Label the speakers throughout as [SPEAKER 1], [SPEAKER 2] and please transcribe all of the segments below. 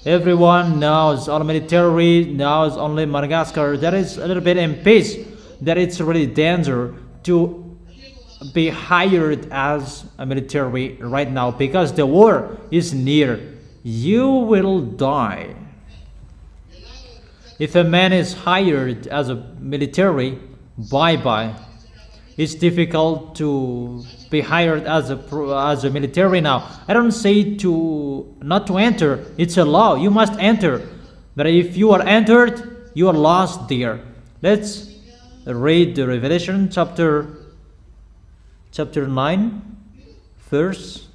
[SPEAKER 1] Everyone knows, all military knows only Madagascar. That is a little bit in peace. That it's really danger to be hired as a military right now because the war is near. You will die. If a man is hired as a military, bye-bye. It's difficult to be hired as a military now. I don't say to not to enter. It's a law. You must enter. But if you are entered, you are lost there. Let's read the Revelation chapter 9, verse.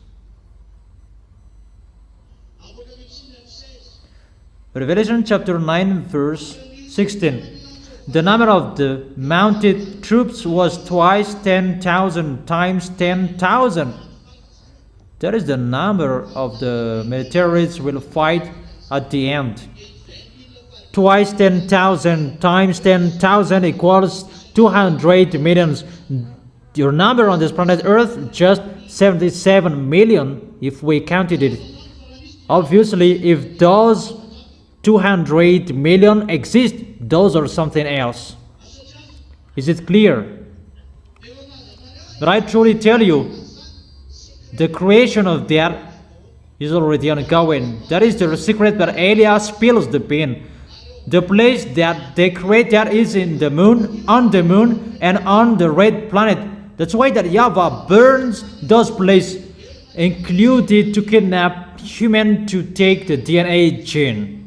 [SPEAKER 1] Revelation chapter 9, verse 16. The number of the mounted troops was twice 10,000 times 10,000. That is the number of the militaries will fight at the end. Twice 10,000 times 10,000 equals 200 millions. Your number on this planet Earth just 77 million if we counted it. Obviously, if those 200 million exist, those are something else. Is it clear? But I truly tell you, the creation of that is already ongoing. That is the secret, but Elias spills the bean. The place that they create that is in the moon, on the moon, and on the red planet. That's why that YAHVAH burns those places, included to kidnap human to take the DNA gene.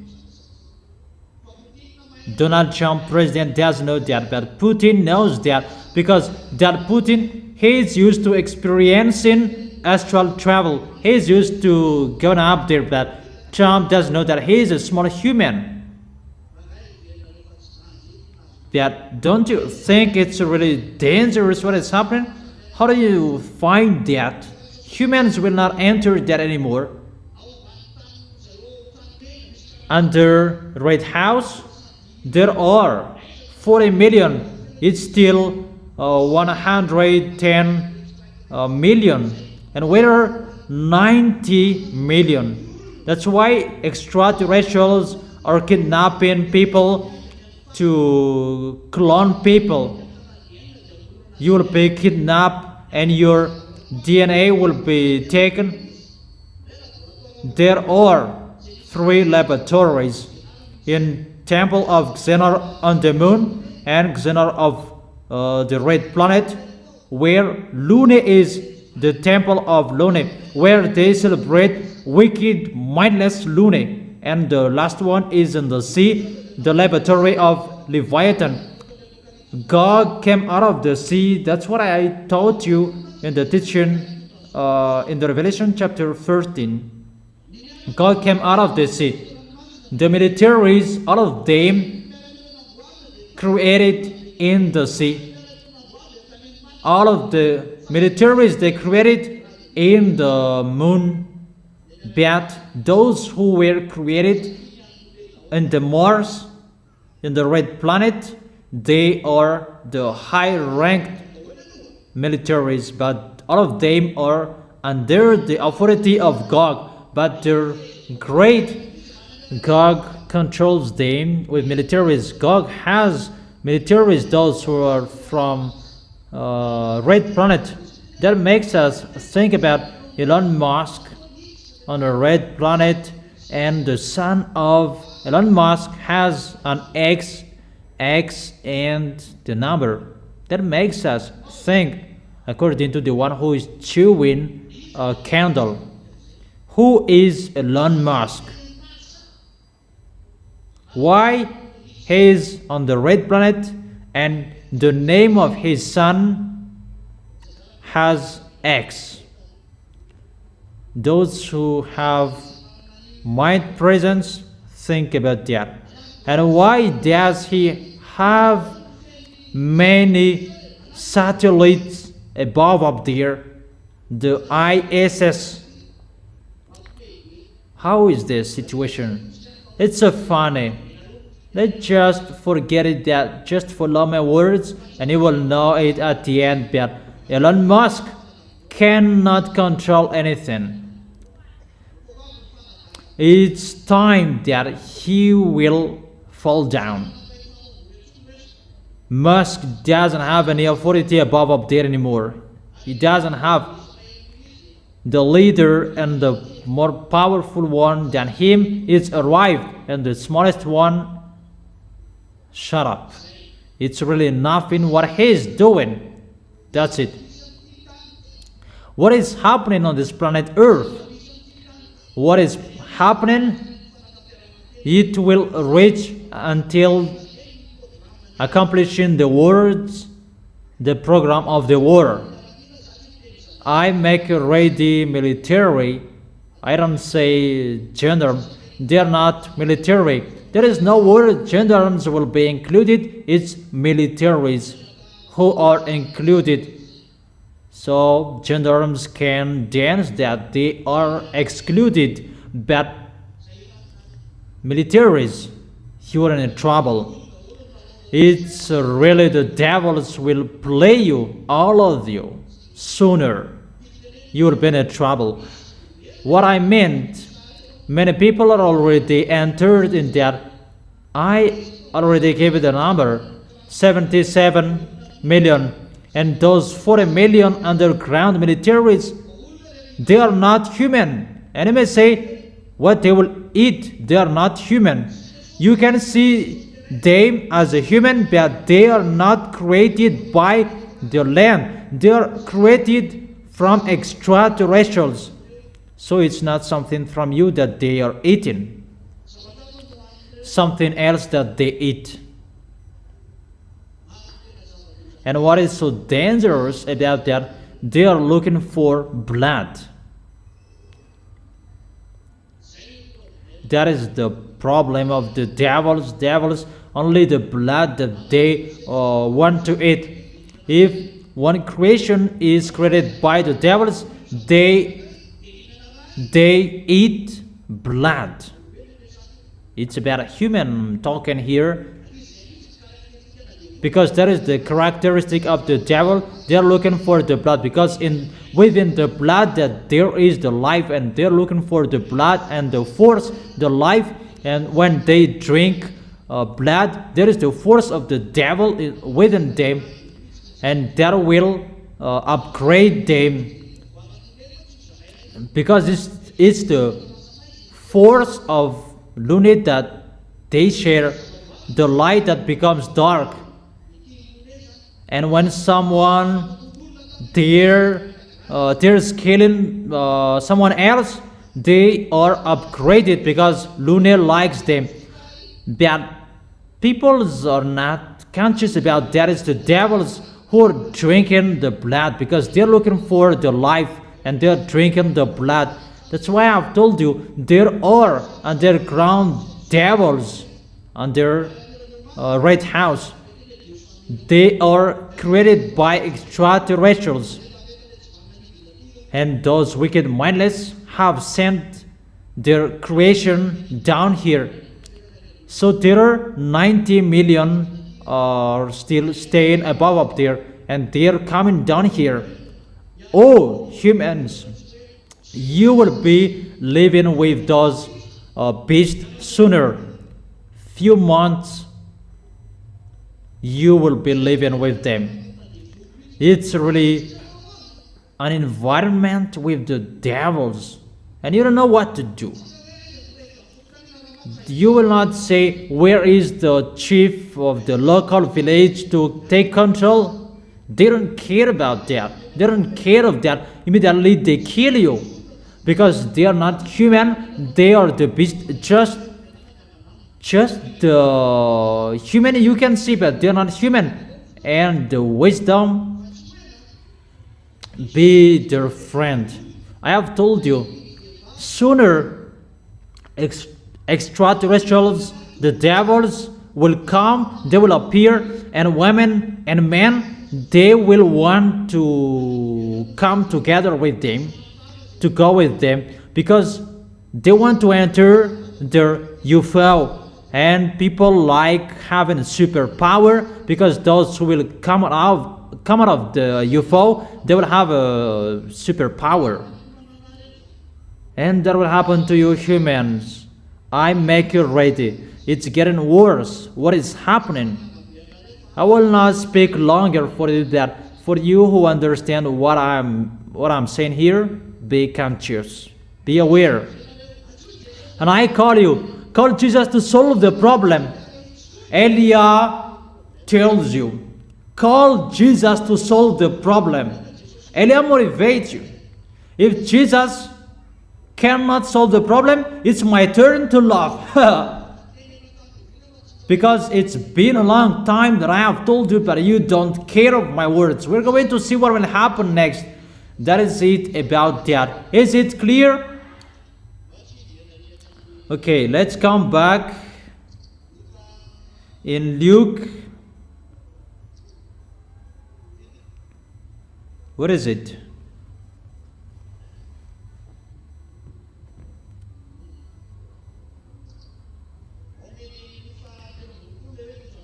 [SPEAKER 1] Donald Trump president doesn't know that, but Putin knows that because that Putin, he is used to experiencing astral travel. He is used to going up there, but Trump doesn't know that he is a small human. That don't you think it's really dangerous what is happening? How do you find that? Humans will not enter that anymore. Under Red House, there are 40 million. It's still 110 million. And we're 90 million. That's why extraterrestrials are kidnapping people to clone people. You will be kidnapped and your DNA will be taken. There are 3 laboratories in Temple of Xenar on the moon and Xenar of the red planet, where Lune is the temple of Lune, where they celebrate wicked, mindless Lune. And the last one is in the sea, the laboratory of Leviathan. God came out of the sea. That's what I taught you in the teaching in the Revelation chapter 13. God came out of the sea. The militaries, all of them created in the sea. All of the militaries they created in the moon. But those who were created in the Mars, in the red planet, they are the high-ranked militaries, but all of them are under the authority of God. But they're great. God controls them with militaries. God has militaries, those who are from red planet. That makes us think about Elon Musk on a red planet, and the son of Elon Musk has an X and the number. That makes us think, according to the one who is chewing a candle. Who is Elon Musk? Why he is on the red planet and the name of his son has X? Those who have mind presence think about that. And why does he have many satellites above up there? The ISS. How is this situation? It's so funny. Let's just forget it, that just follow my words and you will know it at the end. But Elon Musk cannot control anything. it's time that he will fall down. Musk doesn't have any authority above up there anymore. He doesn't have the leader, and the more powerful one than him is arrived, and the smallest one, shut up. It's really nothing what he's doing. That's it. What is happening on this planet Earth? What is happening? It will reach until accomplishing the words, the program of the war. I make ready military. I don't say gender. They're not military. There is no word gendarmes will be included. It's militaries who are included. So gendarmes can dance that they are excluded, but militaries, you are in trouble. It's really the devils will play you, all of you. Sooner you will be in trouble. What I meant, many people are already entered in that. I already gave you the number, 77 million. And those 40 million underground militaries, they are not human. And you may say, what they will eat, they are not human. You can see them as a human, but they are not created by the land. They are created from extraterrestrials. So it's not something from you that they are eating. Something else that they eat. And what is so dangerous about that, they are looking for blood. That is the problem of the devils. Devils, only the blood that they want to eat. If one creation is created by the devils, they eat blood. It's about a human talking here, because that is the characteristic of the devil. They are looking for the blood, because within the blood that there is the life, and they're looking for the blood and the force, the life. And when they drink blood, there is the force of the devil within them, and that will upgrade them, because it's the force of lunar that they share, the light that becomes dark. And when someone there's killing someone else, they are upgraded because lunar likes them. But people are not conscious about that. It's the devils who are drinking the blood, because they're looking for the life and they're drinking the blood. That's why I've told you there are underground devils on their red house. They are created by extraterrestrials, and those wicked mindless have sent their creation down here. So there are 90 million still staying above up there, and they are coming down here. Oh, humans, you will be living with those beasts sooner. Few months you will be living with them. It's really an environment with the devils, and you don't know what to do. You will not say, where is the chief of the local village to take control? They don't care about that. They don't care of that. Immediately they kill you, because they are not human. They are the beast. Just the human you can see, but they're not human. And the wisdom, be their friend. I have told you, sooner extraterrestrials, the devils will come, they will appear, and women and men, they will want to come together with them, to go with them, because they want to enter their UFO. And people like having superpower, because those who will come out of the UFO, they will have a superpower. And that will happen to you humans. I make you ready. It's getting worse. What is happening? I will not speak longer for you that for you who understand what I'm saying here, be conscious. Be aware. And I call Jesus to solve the problem. Elia tells you, call Jesus to solve the problem. Elia motivates you. If Jesus cannot solve the problem, it's my turn to laugh. Because it's been a long time that I have told you, but you don't care of my words. We're going to see what will happen next. That is it about that. Is it clear? Okay, let's come back in Luke. What is it?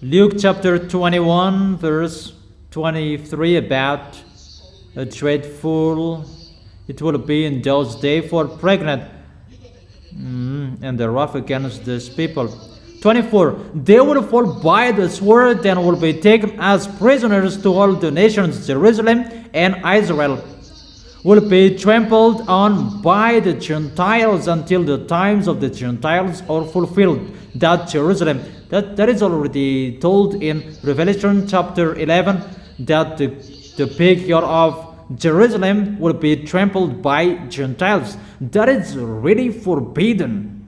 [SPEAKER 1] Luke chapter 21 verse 23 about a dreadful it will be in those days for pregnant and the wrath against these people. 24. They will fall by the sword and will be taken as prisoners to all the nations. Jerusalem and Israel will be trampled on by the Gentiles until the times of the Gentiles are fulfilled. That Jerusalem, that is already told in Revelation chapter 11, that the big yard of Jerusalem will be trampled by Gentiles. That is really forbidden.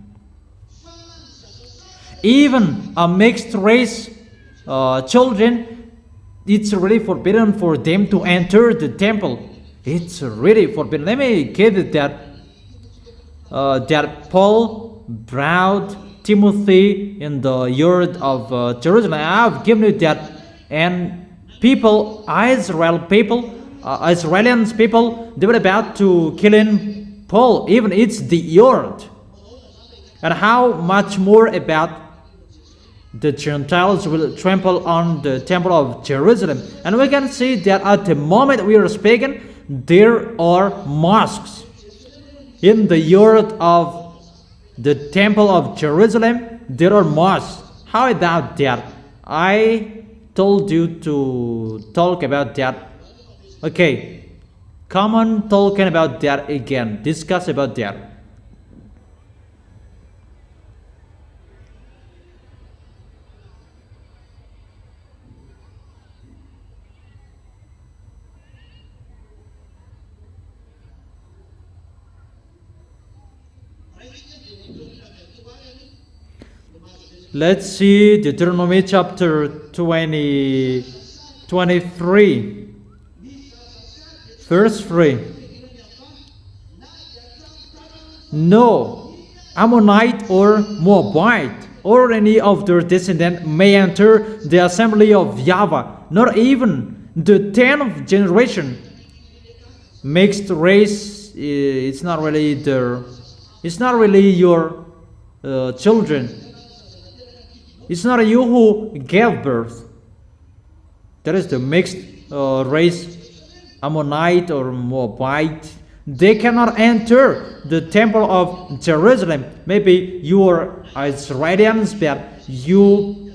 [SPEAKER 1] Even a mixed race children, it's really forbidden for them to enter the temple. It's really forbidden. Let me give it that Paul brought Timothy in the yard of Jerusalem. I have given you that, and people, Israelians people, they were about to kill in Paul. Even it's the yard. And how much more about the Gentiles will trample on the temple of Jerusalem. And we can see that at the moment we are speaking, there are mosques in the yard of the temple of Jerusalem. There are mosques. How about that? I told you to talk about that. Okay, come on, talking about that again. Discuss about that. Let's see Deuteronomy chapter 23, verse 3. No Ammonite or Moabite or any of their descendants may enter the assembly of YAHVAH, not even the 10th generation. Mixed race, it's not really your children. It's not you who gave birth. That is the mixed race, Ammonite or Moabite. They cannot enter the temple of Jerusalem. Maybe you are Israelians, but you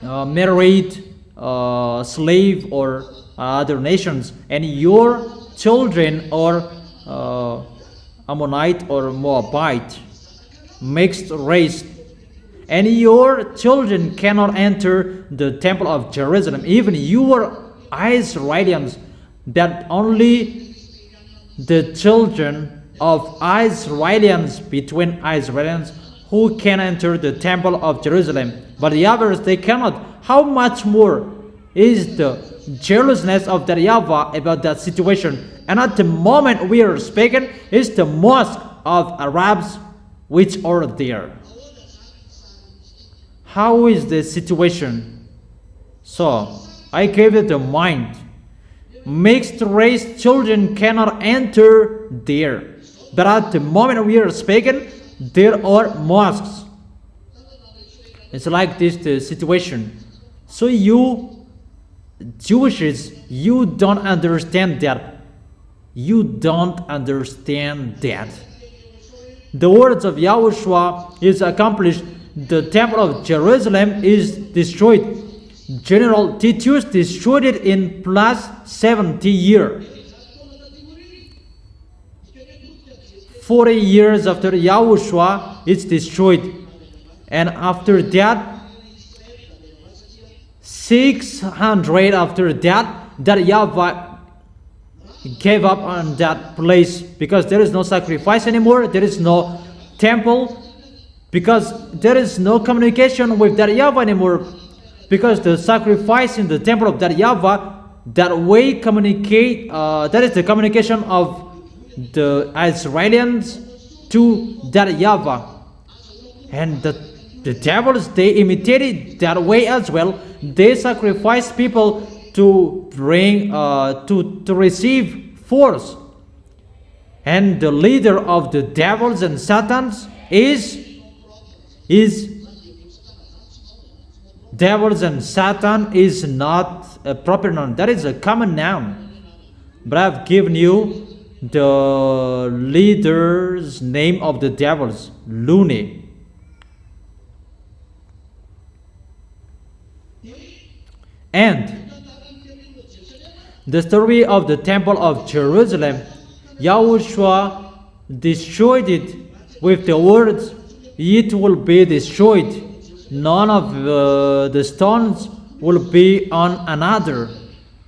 [SPEAKER 1] married slave or other nations, and your children are Ammonite or Moabite, mixed race. And your children cannot enter the temple of Jerusalem. Even you are Israelians, that only the children of Israelians, between Israelians, who can enter the temple of Jerusalem. But the others, they cannot. How much more is the jealousness of the YAHVAH about that situation? And at the moment we are speaking, is the mosque of Arabs which are there. How is the situation? So, I gave it a mind. Mixed race children cannot enter there. But at the moment we are speaking, there are mosques. It's like this the situation. So you Jewishes, you don't understand that. You don't understand that. the words of Yahushua is accomplished, the temple of Jerusalem is destroyed. General Titus destroyed it in plus 70 years. 40 years after Yahushua, it's destroyed. And after that, 600 after that YAHVAH gave up on that place, because there is no sacrifice anymore, there is no temple, because there is no communication with that YAHVAH anymore, because the sacrifice in the temple of that YAHVAH, that way communicate, that is the communication of the Israelians to that YAHVAH. And the devils, they imitated that way as well. They sacrificed people to bring, to receive force. And the leader of the devils and Satans is devils and Satan is not a proper noun. That is a common noun. But I've given you the leader's name of the devils, Lune. And the story of the temple of Jerusalem, Yahushua destroyed it with the words, "It will be destroyed. None of the stones will be on another."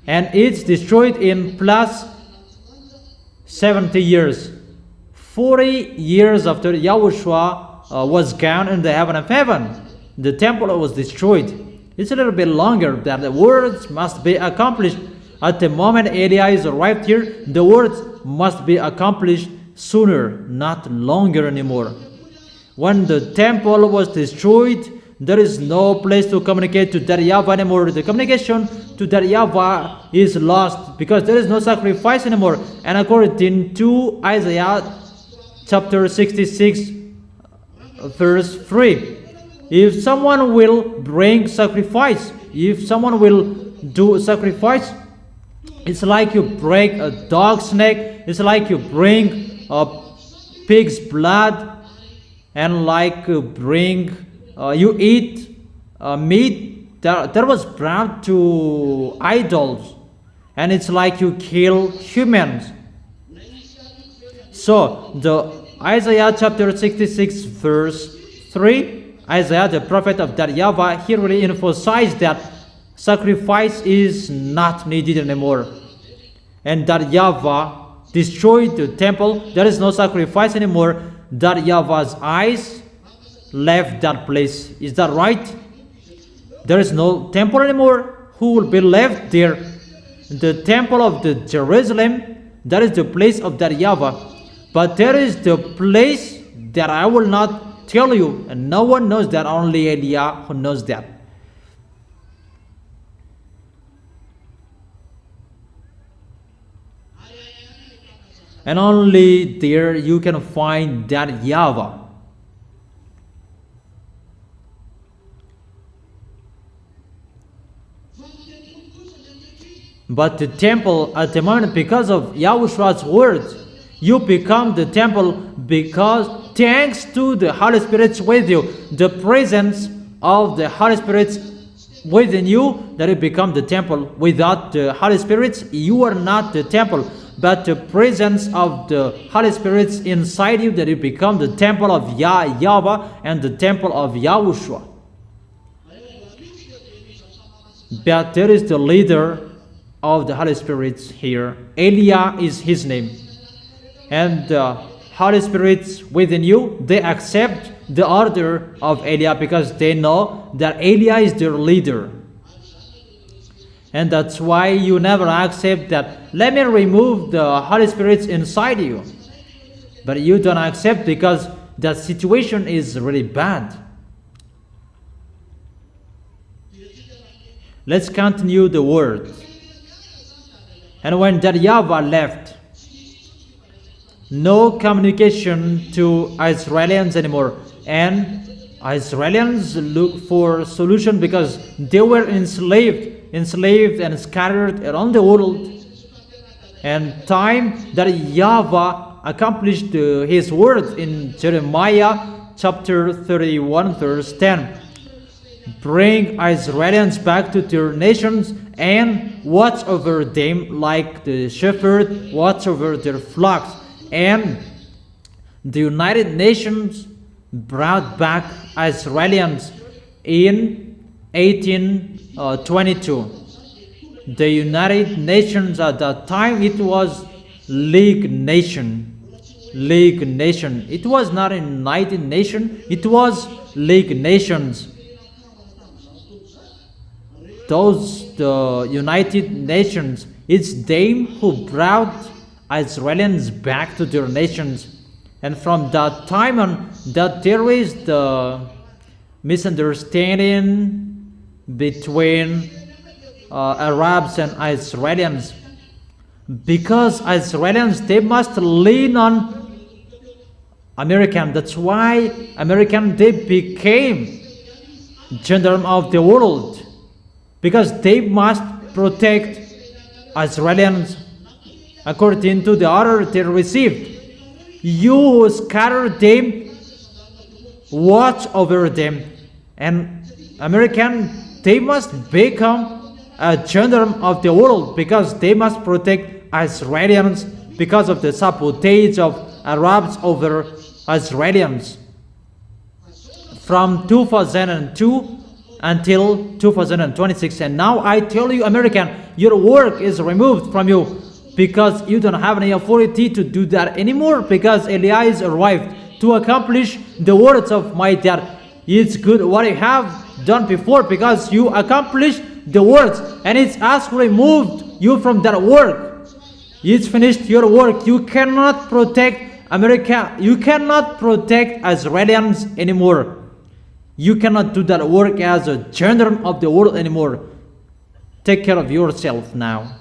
[SPEAKER 1] And it's destroyed in plus 70 years. 40 years after Yahushua was gone in the heaven of heaven, the temple was destroyed. It's a little bit longer, that the words must be accomplished. At the moment Elias arrived here, the words must be accomplished sooner, not longer anymore. When the temple was destroyed, there is no place to communicate to that YAHVAH anymore. The communication to that YAHVAH is lost, because there is no sacrifice anymore. And according to Isaiah chapter 66 verse 3, if someone will bring sacrifice, if someone will do sacrifice, it's like you break a dog's neck, it's like you bring a pig's blood, and like you bring, you eat meat that was brought to idols, and it's like you kill humans. So the Isaiah chapter 66 verse 3, Isaiah the prophet of that YAHVAH, he really emphasized that sacrifice is not needed anymore. And that YAHVAH destroyed the temple. There is no sacrifice anymore. That YAHVAH's eyes left that place. Is that right? There is no temple anymore. Who will be left there? The temple of the Jerusalem, that is the place of that YAHVAH. But there is the place that I will not tell you, and no one knows that, only Eliah who knows that. And only there you can find that YAHVAH. But the temple at the moment, because of Yahushua's words, you become the temple, because thanks to the Holy Spirit with you, the presence of the Holy Spirit within you, that you become the temple. Without the Holy Spirit, you are not the temple, but the presence of the Holy Spirit inside you, that you become the temple of YAHVAH and the temple of Yahushua. But there is the leader of the Holy Spirit here. Eliah is his name. And the Holy Spirit within you, they accept the order of Eliah, because they know that Eliah is their leader. And that's why you never accept that, let me remove the Holy Spirit inside you. But you don't accept, because that situation is really bad. Let's continue the word. And when that YAHVAH left, no communication to Israelians anymore. And Israelians look for solution, because they were enslaved and scattered around the world. And time that YAHVAH accomplished his words in Jeremiah chapter 31 verse 10. Bring Israelites back to their nations and watch over them like the shepherd watch over their flocks. And the United Nations brought back Israelians in 1822. The United Nations at that time, it was League Nation. League Nation. It was not a United Nation, it was League Nations. The United Nations, it's them who brought Israelians back to their nations. And from that time on, that there is the misunderstanding between Arabs and Israelis, because Israelis, they must lean on American. That's why American, they became gendarme of the world, because they must protect Israelis according to the order they received. You who scatter them, watch over them. And American, they must become a gendarme of the world, because they must protect Israelis because of the sabotage of Arabs over Israelis. From 2002 until 2026. And now I tell you, American, your work is removed from you, because you don't have any authority to do that anymore, because Elias arrived to accomplish the words of my dad. It's good what you have done before, because you accomplished the words, and it's us removed you from that work. It's finished your work. You cannot protect America. You cannot protect Israelis anymore. You cannot do that work as a gendarme of the world anymore. Take care of yourself now.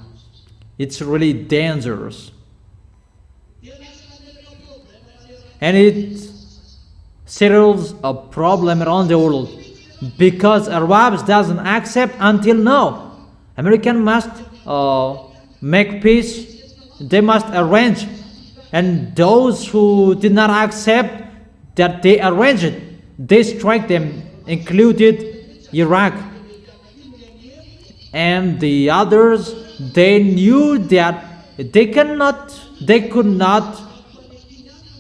[SPEAKER 1] It's really dangerous. And it settles a problem around the world, because Arabs doesn't accept until now. American must make peace. They must arrange. And those who did not accept that they arranged it, they strike them, included Iraq. And the others, they knew that they could not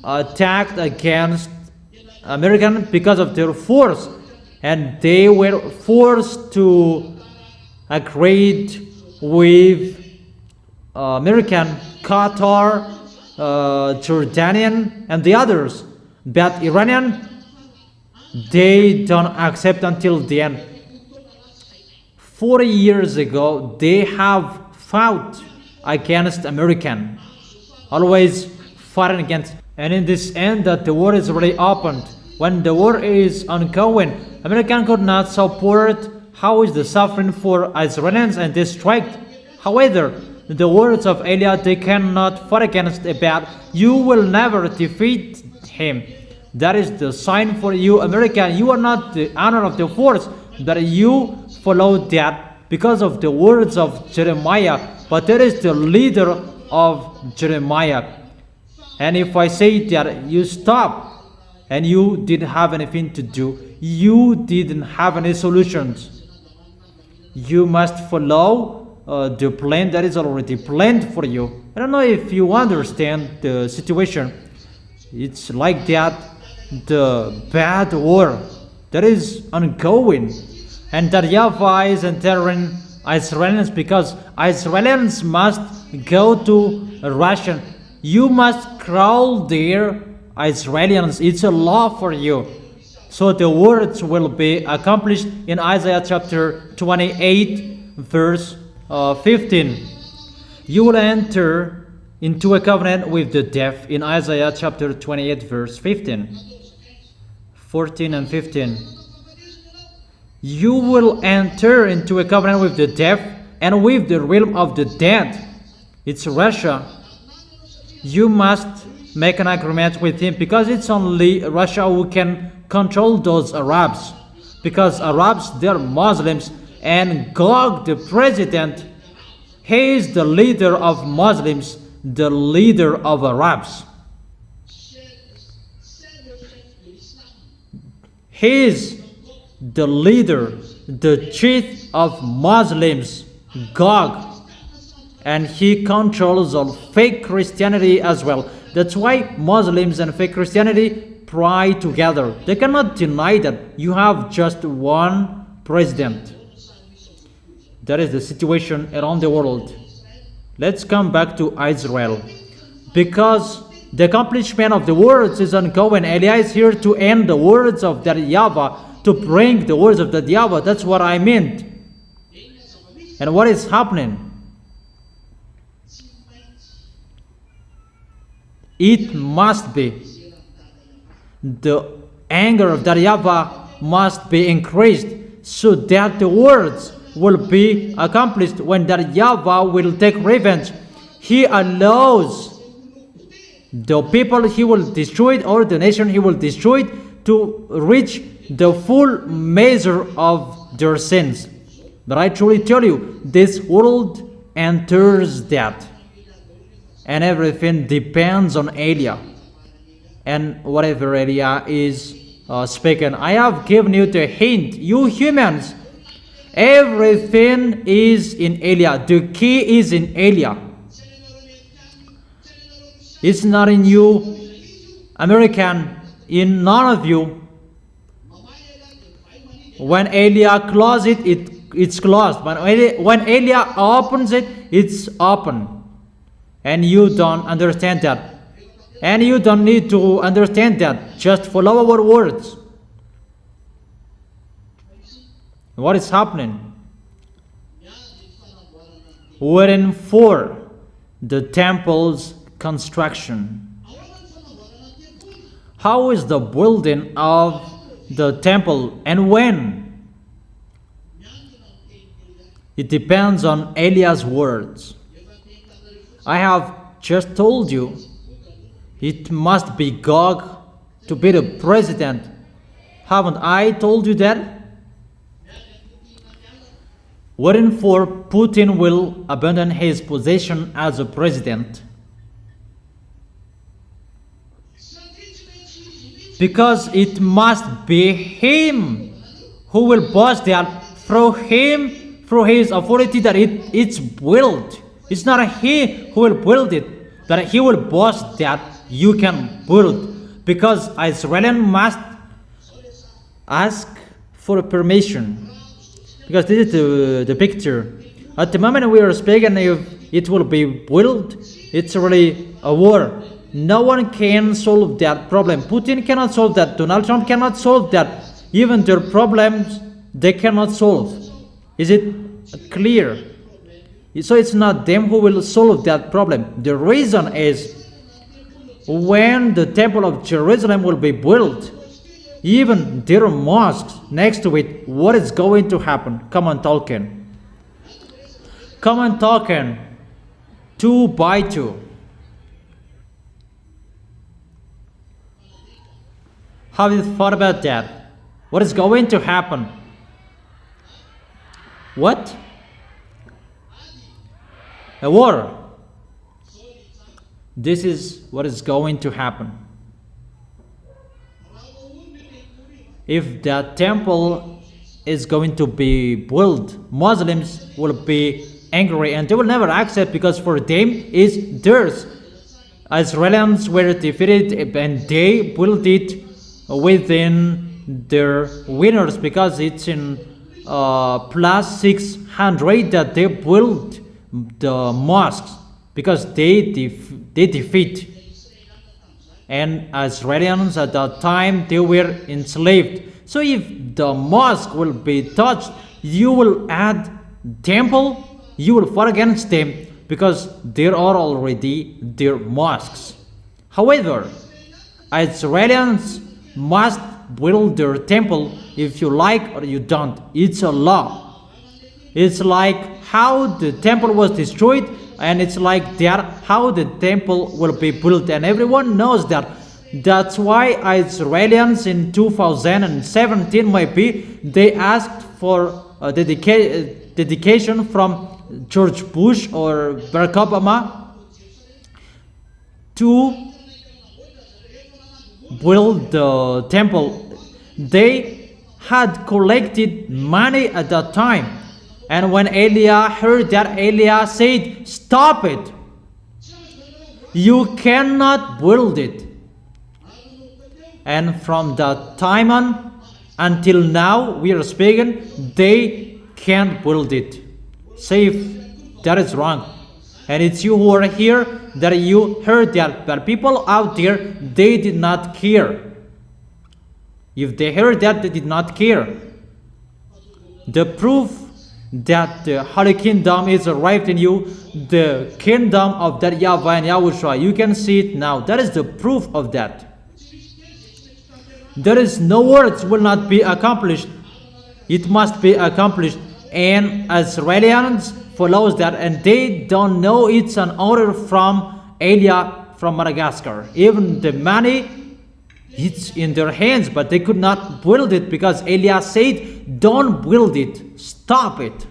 [SPEAKER 1] attack against American because of their force, and they were forced to agree with American, Qatar, Jordanian, and the others. But Iranian, they don't accept until the end. 40 years ago, they have fought against American, always fighting against. And in this end, that the war is already opened. When the war is ongoing, American could not support how is the suffering for Israelis, and they striked. However, the words of Eliah, they cannot fight against a bad. You will never defeat him. That is the sign for you, American. You are not the honor of the force, that you follow that because of the words of Jeremiah. But there is the leader of Jeremiah. And if I say that you stop and you didn't have anything to do, you didn't have any solutions. You must follow the plan that is already planned for you. I don't know if you understand the situation. It's like that, the bad war that is ongoing, and that YAHVAH is entering Israelis, because Israelis must go to Russia. You must crawl there, Israelis. It's a law for you. So the words will be accomplished in Isaiah chapter 28 verse 15. You will enter into a covenant with the deaf in Isaiah chapter 28 verse 15. 14 and 15. You will enter into a covenant with the deaf and with the realm of the dead. It's Russia. You must make an agreement with him, because it's only Russia who can control those Arabs. Because Arabs, they're Muslims, and Gog, the president, he is the leader of Muslims, the leader of Arabs. He is the leader, the chief of Muslims, Gog, and he controls all fake Christianity as well. That's why Muslims and fake Christianity pray together. They cannot deny that you have just one president. That is the situation around the world. Let's come back to Israel. Because the accomplishment of the words is ongoing. Eliah is here to end the words of that YAHVAH, to bring the words of that YAHVAH. That's what I meant. And what is happening? It must be. The anger of that YAHVAH must be increased so that the words will be accomplished when that YAHVAH will take revenge. He allows the people he will destroy, or the nation he will destroy, to reach the full measure of their sins. But I truly tell you, this world enters that. And everything depends on Eliah. And whatever Eliah is speaking. I have given you the hint. You humans, everything is in Eliah. The key is in Eliah. It's not in you, American, in none of you. When Eliah closes it, it's closed. But when Eliah opens it, it's open. And you don't understand that. And you don't need to understand that. Just follow our words. What is happening? Wherein for the temple's construction. How is the building of the temple and when? It depends on Eliah's words. I have just told you it must be Gog to be the president. Haven't I told you that? Wherein for Putin will abandon his position as a president. Because it must be him who will boss that through him, through his authority that it's built. It's not he who will build it, but he will boss that you can build. Because Israelian must ask for permission. Because this is the picture. At the moment we are speaking, if it will be built, it's really a war. No one can solve that problem. Putin cannot solve that. Donald Trump cannot solve that. Even their problems, they cannot solve. Is it clear? So it's not them who will solve that problem. The reason is when the temple of Jerusalem will be built, even their mosques next to it, what is going to happen? Come on, Tolkien. Come on, Tolkien. 2 by 2. Have you thought about that? What is going to happen? What? A war. This is what is going to happen. If the temple is going to be built, Muslims will be angry and they will never accept, because for them is theirs. Israelis were defeated and they built it within their winners, because it's in plus 600 that they built the mosques, because they defeat. And Israelis at that time, they were enslaved. So if the mosque will be touched, you will add temple, you will fight against them, because there are already their mosques. However, Israelis must build their temple, if you like or you don't. It's a law. It's like how the temple was destroyed, and it's like that how the temple will be built, and everyone knows that. That's why Israelis in 2017 maybe they asked for a dedication from George Bush or Barack Obama to build the temple. They had collected money at that time. And when Eliah heard that, Eliah said, "Stop it. You cannot build it." And from that time on until now we are speaking, they can't build it. Say if that is wrong. And it's you who are here that you heard that. But people out there, they did not care. If they heard that, they did not care. The proof that the Holy Kingdom is arrived in you, the kingdom of that YAHVAH and YAHOSHUA, you can see it now. That is the proof of that. There is no words will not be accomplished. It must be accomplished. And Israelians follows that, and they don't know it's an order from Eliah from Madagascar. Even the money, it's in their hands, but they could not build it because Eliah said, "Don't build it, stop it."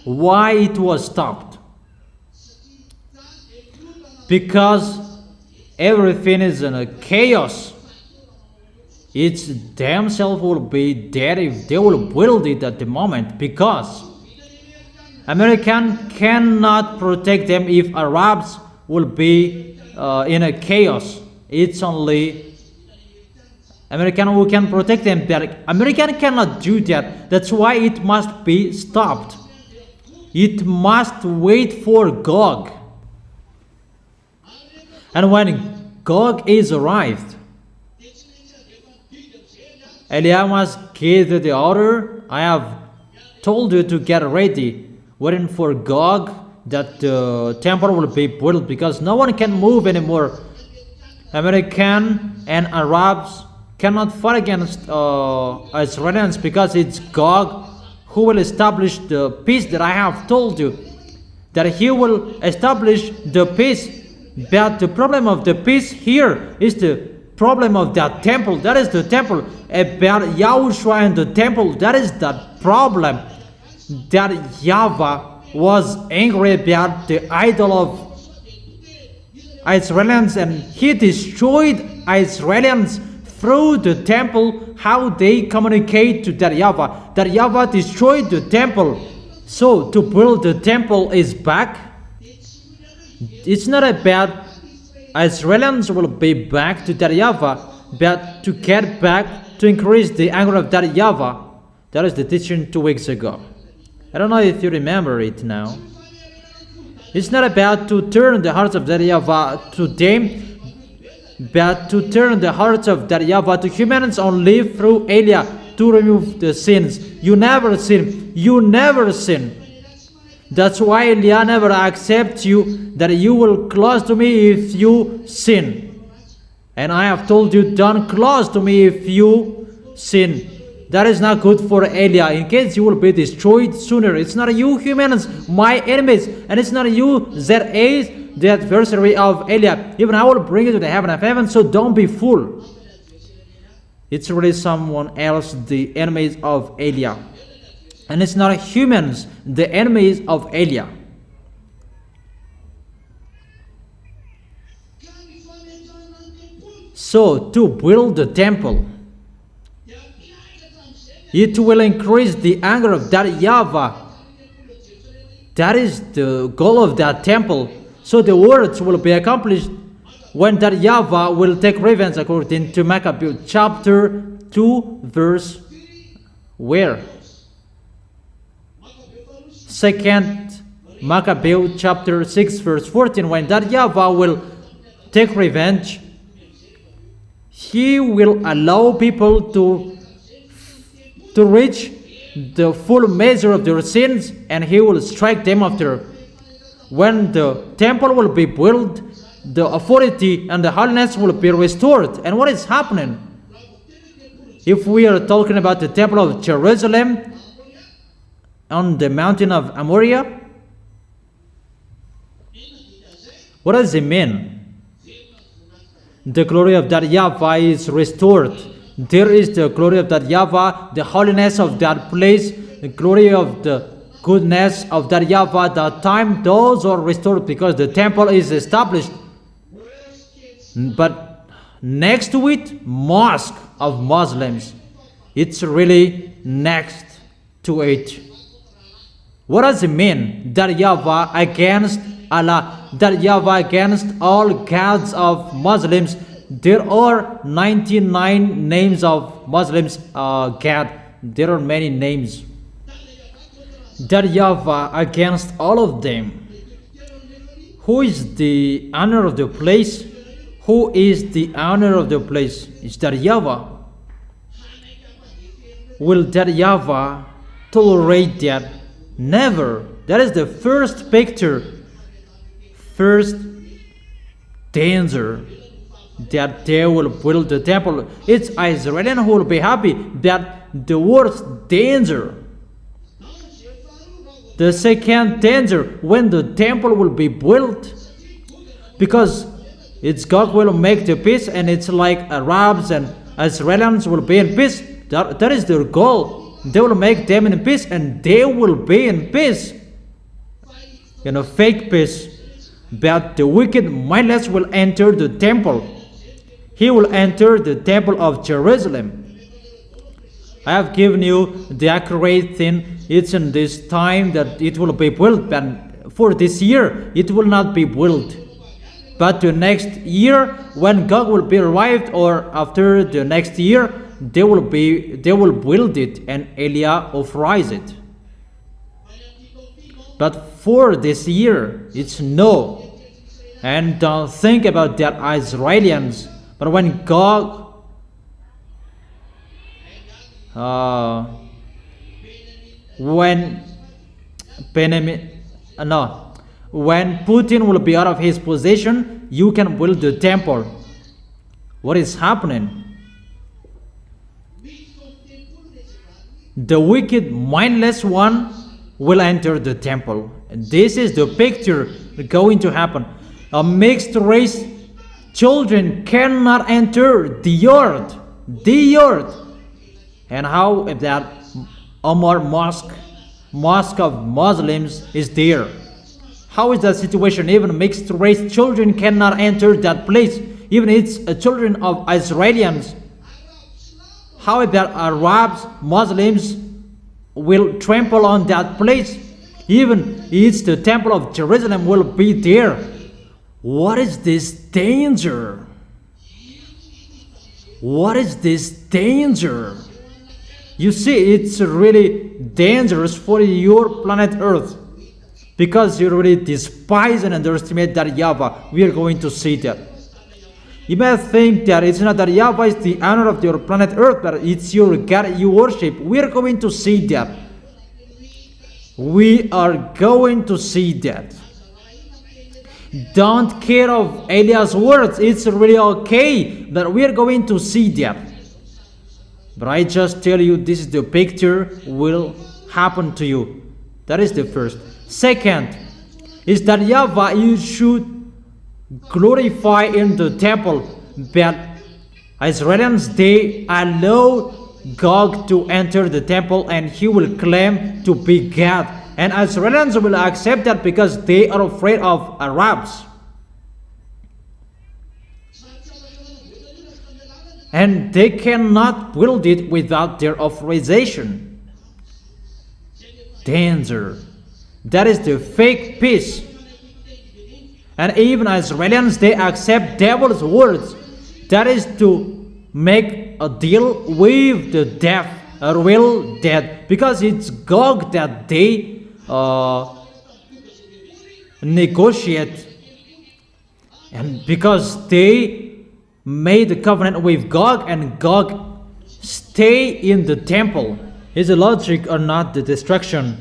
[SPEAKER 1] Why it was stopped? Because everything is in a chaos. It's themselves will be dead if they will build it at the moment, because American cannot protect them if Arabs will be in a chaos. It's only American who can protect them. But American cannot do that. That's why it must be stopped. It must wait for Gog. And when Gog is arrived, Eliah must give the order. "I have told you to get ready, waiting for Gog, that the temple will be built, because no one can move anymore. American and Arabs cannot fight against Israelis, because it's Gog who will establish the peace that I have told you, that he will establish the peace." But the problem of the peace here is the problem of that temple. That is the temple. About YAHOSHUA and the temple, that is the problem. That YAHVAH was angry about the idol of Israelians, and he destroyed Israelians through the temple. How they communicate to that YAHVAH. That YAHVAH destroyed the temple. So to build the temple is back. It's not about Israelians will be back to that YAHVAH, but to get back, to increase the anger of that YAHVAH. That is the teaching 2 weeks ago. I don't know if you remember it now. It's not about to turn the hearts of that YAHVAH to them, but to turn the hearts of that YAHVAH to humans only through Eliah, to remove the sins. You never sin. You never sin. That's why Eliah never accepts you, that you will close to me if you sin. And I have told you, don't close to me if you sin. That is not good for Eliah, in case you will be destroyed sooner. It's not you humans, my enemies, and it's not you ZAs, the adversary of Eliah. Even I will bring you to the heaven of heaven, so don't be fool. It's really someone else, the enemies of Eliah. And it's not humans, the enemies of Eliah. So, to build the temple, it will increase the anger of that YAHVAH. That is the goal of that temple. So the words will be accomplished when that YAHVAH will take revenge, according to Maccabees chapter 2 verse where? 2nd Maccabees chapter 6 verse 14. When that YAHVAH will take revenge, he will allow people to reach the full measure of their sins, and he will strike them after. When the temple will be built, the authority and the holiness will be restored. And what is happening? If we are talking about the temple of Jerusalem on the mountain of Amoria, what does it mean? The glory of that YAHVAH is restored. There is the glory of that YAHVAH, the holiness of that place, the glory of the goodness of that YAHVAH. That time, those are restored because the temple is established. But next to it, mosque. of Muslims. It's really next to it. What does it mean? That YAHVAH against Allah, that YAHVAH against all gods of Muslims. There are 99 names of Muslims God. There are many names. That YAHVAH against all of them. Who is the owner of the place? Who is the owner of the place? Is that YAHVAH? Will that YAHVAH tolerate that? Never. That is the first picture, first danger, that they will build the temple. It's Israelian who will be happy. That the worst danger. The second danger, when the temple will be built, because it's God will make the peace, and it's like Arabs and Israelis will be in peace. That is their goal. They will make them in peace, and they will be in peace. Fake peace. But the wicked mindless will enter the temple. He will enter the temple of Jerusalem. I have given you the accurate thing. It's in this time that it will be built, but for this year it will not be built. But the next year, when God will be arrived, or after the next year, they will build it, and Eliah authorize it. But for this year, it's no. And don't think about that Israelians. But when God when Putin will be out of his position, you can build the temple. What is happening? The wicked, mindless one will enter the temple. And this is the picture going to happen. A mixed race children cannot enter the earth. The earth. And how if that Omar mosque of Muslims is there? How is that situation? Even mixed race children cannot enter that place. Even it's children of Israelis. How is that Arabs, Muslims will trample on that place? Even it's the temple of Jerusalem will be there. What is this danger? What is this danger? You see, it's really dangerous for your planet Earth, because you really despise and underestimate that YAHVAH. We are going to see that. You may think that it's not that YAHVAH is the owner of your planet Earth, but it's your God you worship. We are going to see that. We are going to see that. Don't care of Eliah's words. It's really okay, but we are going to see that. But I just tell you, this is the picture will happen to you. That is the first. Second is that YAHVAH you should glorify in the temple, but Israelis, they allow God to enter the temple, and he will claim to be God, and Israelis will accept that because they are afraid of Arabs, and they cannot build it without their authorization. Danger. That is the fake peace. And even Israelis, they accept devil's words. That is to make a deal with the deaf, a real dead. Because it's God that they negotiate. And because they made a covenant with God, and God stay in the temple. Is the logic or not the destruction?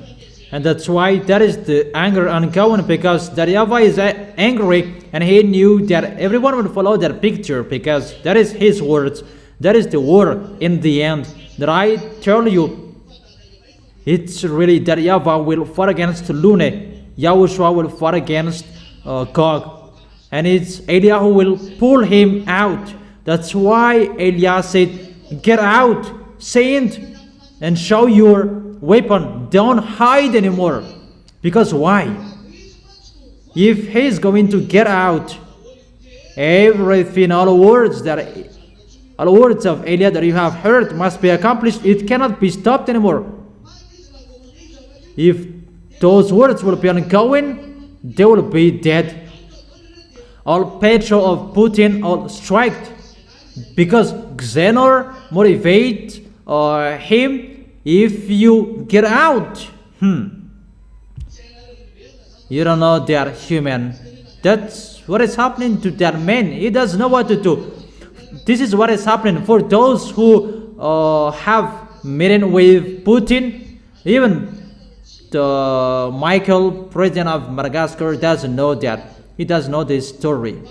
[SPEAKER 1] And that's why that is the anger ongoing, because that YAHVAH is angry, and he knew that everyone would follow that picture, because that is his words. That is the war in the end. That I tell you, it's really that YAHVAH will fight against Lune. YAHOSHUA will fight against Gog. And it's Eliah who will pull him out. That's why Eliah said, get out, saint, and show your weapon. Don't hide anymore. Because why? If he's going to get out, everything, all the words that All the words of Eliah that you have heard must be accomplished. It cannot be stopped anymore. If those words will be ongoing, they will be dead. All petrol of Putin all striked because Xenor motivate him. If you get out, you don't know they are human. That's what is happening to that man. He doesn't know what to do. This is what is happening for those who have meeting with Putin. Even the Michael, president of Madagascar, doesn't know that. He doesn't know this story.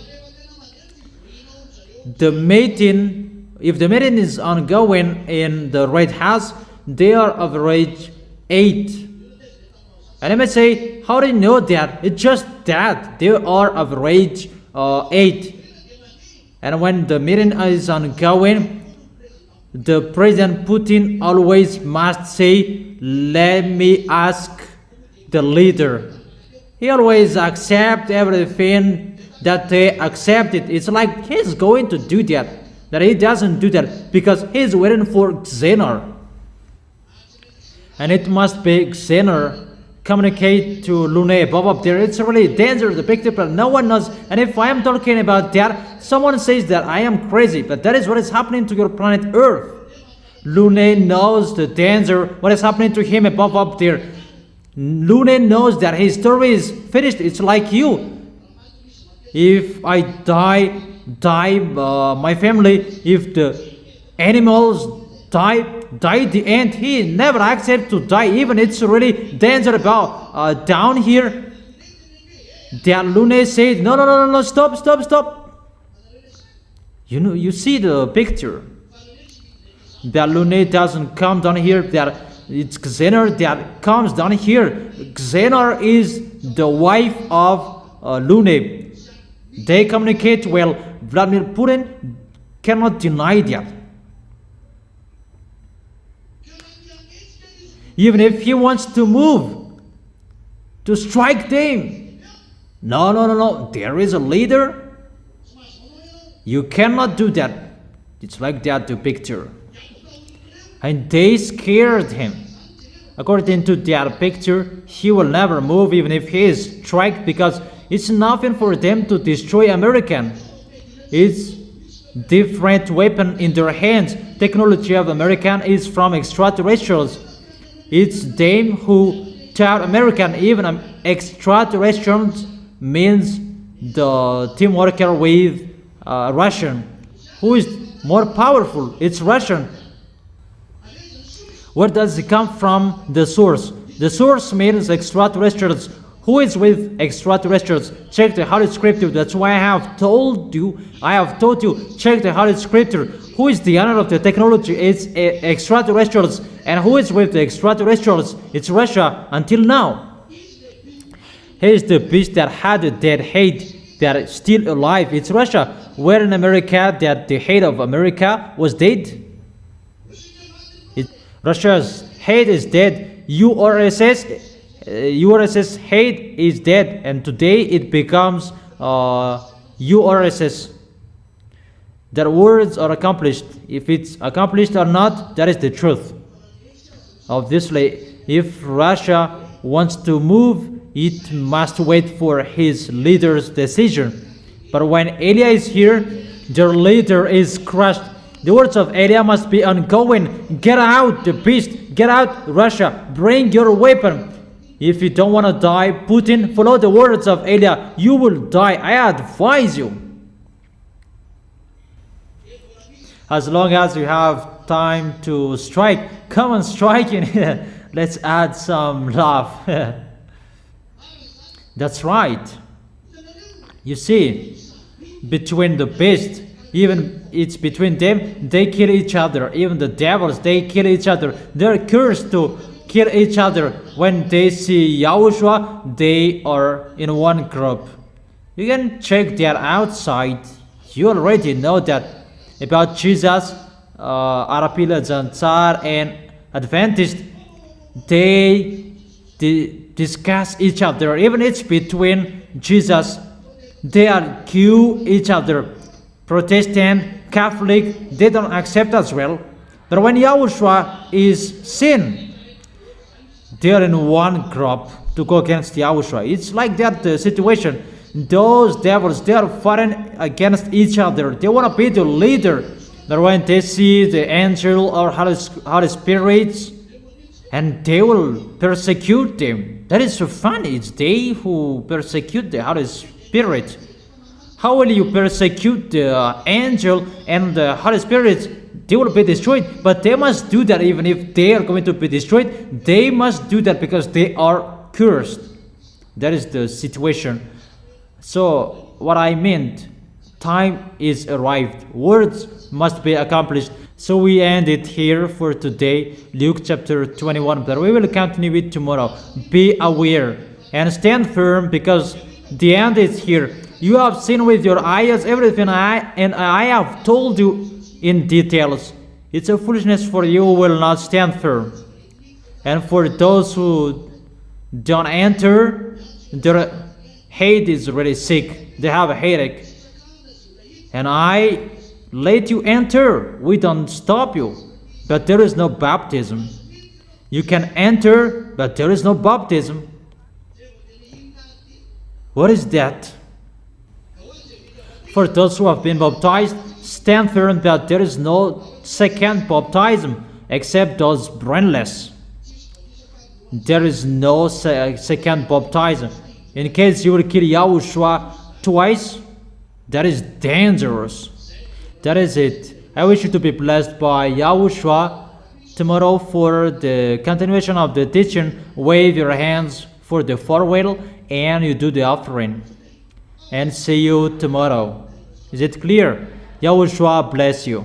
[SPEAKER 1] The meeting, if the meeting is ongoing in the Red House, they are average 8. And I may say, how do you know that? It's just that they are average 8. And when the meeting is ongoing, the President Putin always must say, let me ask the leader. He always accepts everything that they accepted. It's like he's going to do that. That he doesn't do that because he's waiting for Xenor. And it must be Xenor communicate to Lune above up there. It's really dangerous, the picture, but no one knows. And if I am talking about that, someone says that I am crazy, but that is what is happening to your planet Earth. Lune knows the danger, what is happening to him above up there. Lune knows that his story is finished. It's like you. If I die, my family, if the animals die the end. He never accepts to die, even it's really danger about down here. That Lune said, no, stop. You know, you see the picture. That Lune doesn't come down here. That it's Xenor that comes down here. Xenor is the wife of Lune. They communicate well. Vladimir Putin cannot deny that. Even if he wants to move, to strike them. No. There is a leader. You cannot do that. It's like that, the picture. And they scared him. According to that picture, he will never move even if he is struck, because it's nothing for them to destroy American. It's different weapon in their hands. Technology of American is from extraterrestrials. It's them who taught American. Even extraterrestrials means the team worker with Russian. Who is more powerful? It's Russian. Where does it come from? The source. The source means extraterrestrials. Who is with extraterrestrials? Check the Holy Scripture. That's why I have told you, check the Holy Scripture. Who is the owner of the technology? It's extraterrestrials. And who is with the extraterrestrials? It's Russia until now. Here is the beast that had a dead head that is still alive. It's Russia. Where in America that the head of America was dead? Russia's head is dead. URSS head is dead, and today it becomes URSS. Their words are accomplished. If it's accomplished or not, that is the truth. Obviously, if Russia wants to move, it must wait for his leader's decision. But when Eliah is here, their leader is crushed. The words of Eliah must be ongoing. Get out, the beast. Get out, Russia. Bring your weapon. If you don't want to die, Putin, follow the words of Eliah. You will die. I advise you. As long as you have time to strike, come on, strike in here. Let's add some laugh. That's right. You see, between the beast, even it's between them, they kill each other. Even the devils, they kill each other. They're cursed to kill each other. When they see Yahushua, they are in one group. You can check that outside. You already know that about Jesus, Arapila Jantar, and Adventist. They discuss each other. Even it's between Jesus, they argue each other. Protestant Catholic, they don't accept as well. But when Yahushua is sin, they are in one group to go against Yahushua. It's like that situation. Those devils, they are fighting against each other. They want to be the leader. But when they see the angel or Holy Spirits, and they will persecute them. That is so funny. It's they who persecute the Holy Spirit. How will you persecute the angel and the Holy Spirit? They will be destroyed. But they must do that even if they are going to be destroyed. They must do that because they are cursed. That is the situation. So what I meant, time is arrived. Words must be accomplished. So we end it here for today, Luke chapter 21. But we will continue it tomorrow. Be aware and stand firm because the end is here. You have seen with your eyes everything I have told you in details. It's a foolishness for you who will not stand firm. And for those who don't enter, their head is really sick. They have a headache. And I let you enter. We don't stop you. But there is no baptism. You can enter, but there is no baptism. What is that? For those who have been baptized, stand firm that there is no second baptism except those brainless. There is no second baptism. In case you will kill Yahushua twice, that is dangerous. That is it. I wish you to be blessed by Yahushua. Tomorrow for the continuation of the teaching, wave your hands for the farewell and you do the offering. And see you tomorrow. Is it clear? Yahushua bless you.